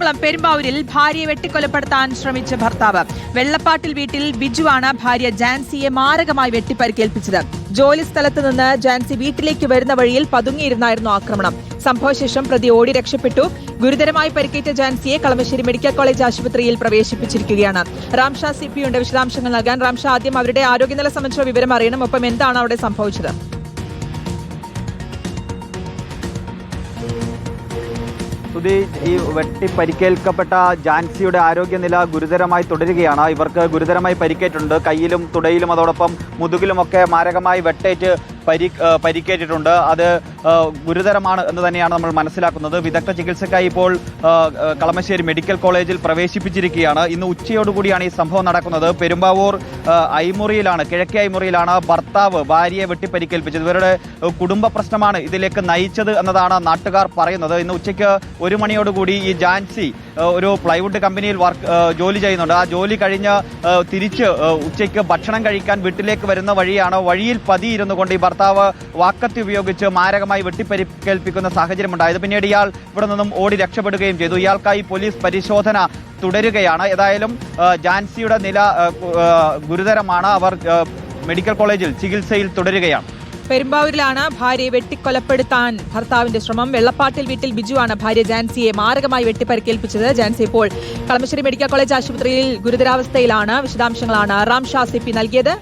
എറണാകുളം പെരുമ്പാവൂരിൽ ഭാര്യയെ വെട്ടിക്കൊലപ്പെടുത്താൻ ശ്രമിച്ച ഭർത്താവ്. വെള്ളപ്പാട്ടിൽ വീട്ടിൽ ബിജുവാണ് ഭാര്യ ജാൻസിയെ മാരകമായി വെട്ടിപ്പരിക്കേൽപ്പിച്ചത്. ജോലി സ്ഥലത്ത് നിന്ന് ജാൻസി വീട്ടിലേക്ക് വരുന്ന വഴിയിൽ പതുങ്ങിയിരുന്നായിരുന്നു ആക്രമണം. സംഭവശേഷം പ്രതി ഓടി രക്ഷപ്പെട്ടു. ഗുരുതരമായി പരിക്കേറ്റ ജാൻസിയെ കളമശ്ശേരി മെഡിക്കൽ കോളേജ് ആശുപത്രിയിൽ പ്രവേശിപ്പിച്ചിരിക്കുകയാണ്. റാംഷാ CP ഉണ്ട് വിശദാംശങ്ങൾ നൽകാൻ. റാംഷാ, ആദ്യം അവരുടെ ആരോഗ്യനില സംബന്ധിച്ച വിവരം അറിയണം. ഒപ്പം എന്താണ് അവിടെ സംഭവിച്ചത്? ഈ വെട്ടിപ്പരിക്കേൽക്കപ്പെട്ട ജാൻസിയുടെ ആരോഗ്യനില ഗുരുതരമായി തുടരുകയാണ്. ഇവർക്ക് ഗുരുതരമായി പരിക്കേറ്റിട്ടുണ്ട്. കയ്യിലും തുടയിലും അതോടൊപ്പം മുതുകിലുമൊക്കെ മാരകമായി വെട്ടേറ്റ് പരിക്കേറ്റിട്ടുണ്ട്. അത് ഗുരുതരമാണ് എന്ന് തന്നെയാണ് നമ്മൾ മനസ്സിലാക്കുന്നത്. വിദഗ്ധ ചികിത്സയ്ക്കായി ഇപ്പോൾ കളമശ്ശേരി മെഡിക്കൽ കോളേജിൽ പ്രവേശിപ്പിച്ചിരിക്കുകയാണ്. ഇന്ന് ഉച്ചയോടുകൂടിയാണ് ഈ സംഭവം നടക്കുന്നത്. പെരുമ്പാവൂർ ഐമുറിയിലാണ്, കിഴക്കേ ഐമുറിയിലാണ് ഭർത്താവ് ഭാര്യയെ വെട്ടിപ്പരിക്കേൽപ്പിച്ചത്. ഇവരുടെ കുടുംബ പ്രശ്നമാണ് ഇതിലേക്ക് നയിച്ചത് എന്നതാണ് നാട്ടുകാർ പറയുന്നത്. ഇന്ന് ഉച്ചയ്ക്ക് 1 മണിയോടുകൂടി ഈ ജാൻസി ഒരു പ്ലൈവുഡ് കമ്പനിയിൽ ജോലി ചെയ്യുന്നുണ്ട്. ആ ജോലി കഴിഞ്ഞ് തിരിച്ച് ഉച്ചയ്ക്ക് ഭക്ഷണം കഴിക്കാൻ വീട്ടിലേക്ക് വരുന്ന വഴിയാണ്. വഴിയിൽ പതിയിരുന്നു കൊണ്ട് ഈ ഭർത്താവ് വാക്കത്തി ഉപയോഗിച്ച് മാരകമായി വെട്ടിപ്പരിക്കേൽപ്പിക്കുന്ന സാഹചര്യമുണ്ടായത്. പിന്നീട് ഇയാൾ ഇവിടെ നിന്നും ഓടി രക്ഷപ്പെടുകയും ചെയ്തു. ഇയാൾക്കായി പോലീസ് പരിശോധന തുടരുകയാണ്. ഏതായാലും ജാൻസിയുടെ നില ഗുരുതരമാണ്. അവർ മെഡിക്കൽ കോളേജിൽ ചികിത്സയിൽ തുടരുകയാണ്. പെരുമ്പാവൂരിലാണ് ഭാര്യയെ വെട്ടിക്കൊലപ്പെടുത്താൻ ഭർത്താവിന്റെ ശ്രമം. വെള്ളപ്പാട്ടിൽ വീട്ടിൽ ബിജുവാണ് ഭാര്യ ജാൻസിയെ മാരകമായി വെട്ടിപ്പരിക്കേൽപ്പിച്ചത്. ജാൻസി ഇപ്പോൾ കളമശ്ശേരി മെഡിക്കൽ കോളേജ് ആശുപത്രിയിൽ ഗുരുതരാവസ്ഥയിലാണ്. വിശദാംശങ്ങളാണ് റാംഷാ CP നൽകിയത്.